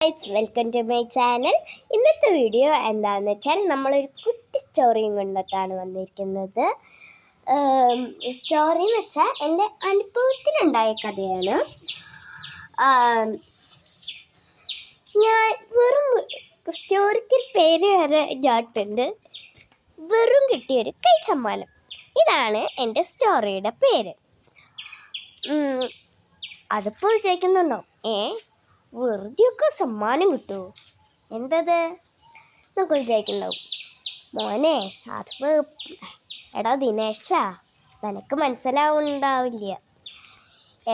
Welcome to my channel. ഇന്നത്തെ video എന്താണെന്ന് വെച്ചാൽ നമ്മളൊരു കുട്ടി സ്റ്റോറിയും കൊണ്ടിട്ടാണ് വന്നിരിക്കുന്നത്. സ്റ്റോറി എന്ന് വെച്ചാൽ എൻ്റെ അനുഭവത്തിലുണ്ടായ കഥയാണ്. ഞാൻ വെറും സ്റ്റോറിക്ക് പേര് വരെ ഇട്ടിട്ടുണ്ട്. വെറും കിട്ടിയൊരു കൈ സമ്മാനം. ഇതാണ് എൻ്റെ സ്റ്റോറിയുടെ പേര്. അതിപ്പോൾ വിചാരിക്കുന്നുണ്ടോ, വെറുതെയൊക്കെ സമ്മാനം കിട്ടുമോ, എന്തത് നമുക്ക് വിചാരിക്കുന്നുണ്ടാവും. മോനെ, അത് എടാ ദിനേശ, നിനക്ക് മനസ്സിലാവുന്നുണ്ടാവില്ല.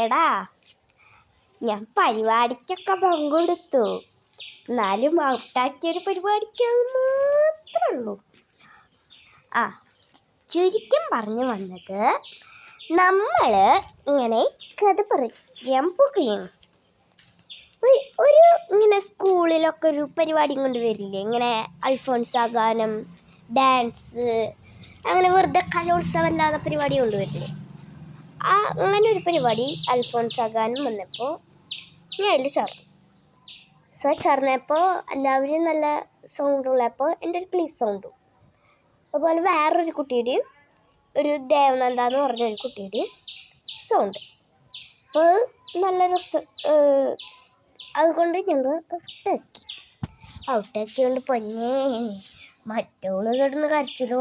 എടാ, ഞാൻ പരിപാടിക്കൊക്കെ പങ്കെടുത്തു, എന്നാലും ഔട്ടാക്കിയൊരു പരിപാടിക്ക് മാത്രമേ ഉള്ളൂ. ചുരുക്കം പറഞ്ഞു വന്നത്, നമ്മൾ ഇങ്ങനെ കഥ പറയാൻ പോകുകയും ഇങ്ങനെ സ്കൂളിലൊക്കെ ഒരു പരിപാടി കൊണ്ട് വരില്ലേ, ഇങ്ങനെ അൽഫോൺസ ഗാനം, ഡാൻസ്, അങ്ങനെ വെറുതെ കലോത്സവം അല്ലാതെ പരിപാടി കൊണ്ടുവരില്ലേ. അങ്ങനെ ഒരു പരിപാടി അൽഫോൺസ ഗാനം വന്നപ്പോൾ ഞാൻ അതിൽ ചേർന്നപ്പോൾ എല്ലാവരും നല്ല സൗണ്ട് ഉള്ളപ്പോൾ എൻ്റെ ഒരു പ്ലീസ് സൗണ്ടും, അതുപോലെ വേറൊരു കുട്ടിയുടെയും, ഒരു ദേവനന്ദ എന്ന് പറഞ്ഞൊരു കുട്ടിയുടെയും സൗണ്ട്. അപ്പോൾ നല്ല രസം. അതുകൊണ്ട് ഞങ്ങൾ ഔട്ടാക്കിയോണ്ട് പൊന്നേ, മറ്റോള് കിടന്ന് കരച്ചിൽ.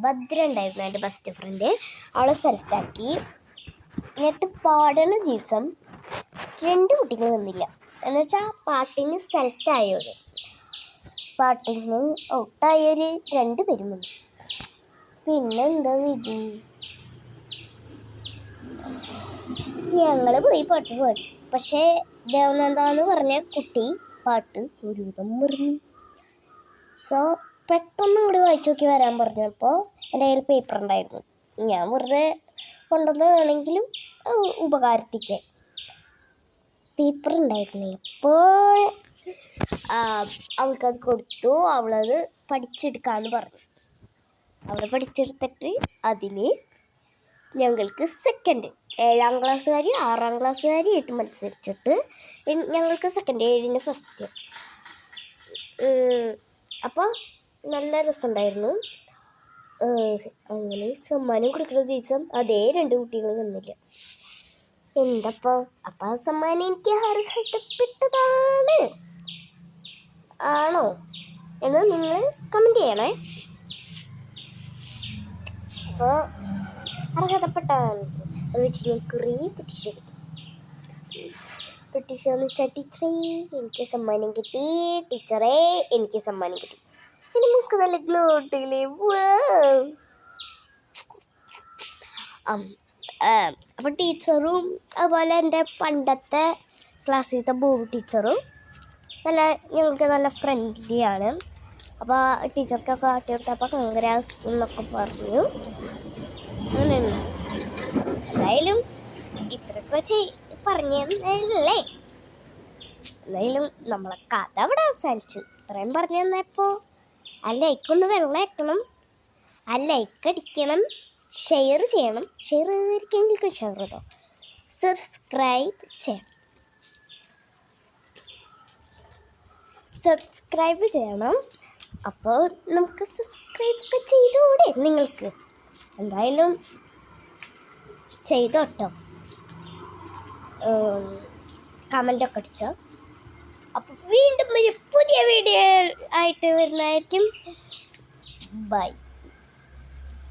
ഭദ്ര ഉണ്ടായിരുന്നു എൻ്റെ ബെസ്റ്റ് ഫ്രണ്ട്, അവളെ സെലക്റ്റാക്കി. എന്നിട്ട് പാടുന്ന ദിവസം 2 കുട്ടികൾ വന്നില്ല. എന്നുവെച്ചാൽ പാട്ടിന് സെലക്റ്റായവർ, പാട്ടിന് ഔട്ടായവർ 2 പേരും വന്നു. പിന്നെന്താ വിധി, ഞങ്ങൾ പോയി പാട്ട് പാടി. പക്ഷേ ദേവനന്ദ എന്ന് പറഞ്ഞ കുട്ടി പാട്ട് ഒരുവിധം മറിഞ്ഞു. സോ പെട്ടെന്ന് കൂടി വായിച്ചു നോക്കി വരാൻ പറഞ്ഞപ്പോൾ എൻ്റെ കയ്യിൽ പേപ്പർ ഉണ്ടായിരുന്നു. ഞാൻ വെറുതെ കൊണ്ടുവന്ന് വേണമെങ്കിലും ഉപകാരത്തിക്ക് പേപ്പർ ഉണ്ടായിരുന്നു. അപ്പോൾ അവൾക്കത് കൊടുത്തു. അവളത് പഠിച്ചെടുക്കാമെന്ന് പറഞ്ഞു. അവൾ പഠിച്ചെടുത്തിട്ട് അതിൽ ഞങ്ങൾക്ക് സെക്കൻഡ്, 7ാം ക്ലാസ്സുകാരി 6ാം ക്ലാസ്സുകാരി ആയിട്ട് മത്സരിച്ചിട്ട് ഞങ്ങൾക്ക് സെക്കൻഡ്, 7ന് ഫസ്റ്റ്. അപ്പോൾ നല്ല രസമുണ്ടായിരുന്നു. അങ്ങനെ സമ്മാനം കൊടുക്കുന്ന ദിവസം അതേ 2 കുട്ടികൾ വന്നില്ല. എന്തപ്പോൾ അപ്പം ആ സമ്മാനം എനിക്ക് അർഹതപ്പെട്ടതാണ് ആണോ എന്ന് നിങ്ങൾ കമൻറ്റ് ചെയ്യണേ. അപ്പോൾ അർഹതപ്പെട്ടതാണ് എന്ന് വെച്ച് ഞാൻ കുറേ പെട്ടിഷൻ എന്ന് വെച്ചാൽ ടീച്ചറേ എനിക്ക് സമ്മാനം കിട്ടി, ടീച്ചറേ എനിക്ക് സമ്മാനം കിട്ടി. എൻ്റെ മുക്ക് നല്ല ഗ്ലോ ഇട്ടില്ലേ. അപ്പോൾ ടീച്ചറും അതുപോലെ എൻ്റെ പണ്ടത്തെ ക്ലാസ്സിലത്തെ ബോബി ടീച്ചറും ഞങ്ങൾക്ക് നല്ല ഫ്രണ്ട്ലിയാണ്. അപ്പോൾ ടീച്ചർക്കൊക്കെ ആട്ടിയിട്ടപ്പോൾ കൺഗ്രാറ്റ്സ് എന്നൊക്കെ പറഞ്ഞു. അങ്ങനെയാണ്. എന്തായാലും ഇത്രയൊക്കെ പറഞ്ഞല്ലേ, എന്തായാലും നമ്മളെ കഥ അവിടെ അവസാനിച്ചു. ഇത്രയും പറഞ്ഞു തന്നപ്പോൾ ആ ലൈക്കൊന്ന് വെള്ളമാക്കണം, ആ ലൈക്ക് അടിക്കണം, ഷെയർ ചെയ്യണം. ഷെയർ ചെയ്തിരിക്കെങ്കിൽ ഷെയർ ചെയ്തോ, സബ്സ്ക്രൈബ് ചെയ്യണം. അപ്പോൾ നമുക്ക് സബ്സ്ക്രൈബ് ഒക്കെ ചെയ്തോടെ, നിങ്ങൾക്ക് എന്തായാലും ചെയ്തോട്ടോ, കമൻ്റൊക്കെ അടിച്ചോ. അപ്പോൾ വീണ്ടും ഒരു പുതിയ വീഡിയോ ആയിട്ട് വരുന്നതായിരിക്കും. ബൈ.